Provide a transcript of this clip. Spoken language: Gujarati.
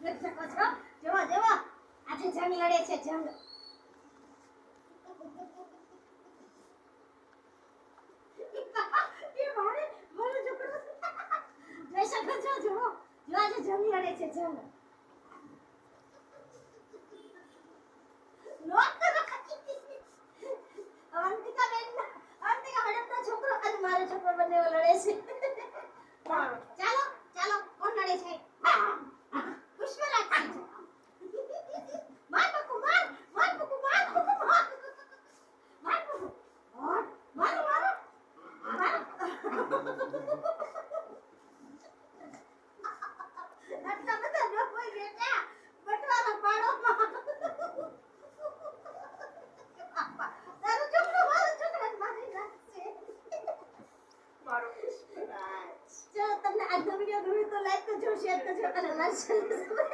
જોઈ શકો છો. જોવો જોવો આજે જંગ લડે છે જંગ. એ મારે મારો છોકરો જોઈ શકો છો. જોવો જો આજે જંગ લડે છે જંગ. અંતિકા મેડમનો છોકરો અને મારો છોકરો બંને લડે છે. ચાલો ચાલો કોણ લડે છે? પુષ્પરાજ સિંહ. માર પપ્પુ માર માર પપ્પુ માર પપ્પુ માર માર પપ્પુ માર મારો મારો માર. આટલા બધા ન કોઈ બેટા બટવાના પાડો. તારો છોકરો મારો છોકરાને મારી નાખશે. મારો પુષ્પરાજ. જો તમને આજનો વિડિયો ગમ્યો તો લાઈક કરજો, શેર કરજો અને લાઈક કરજો.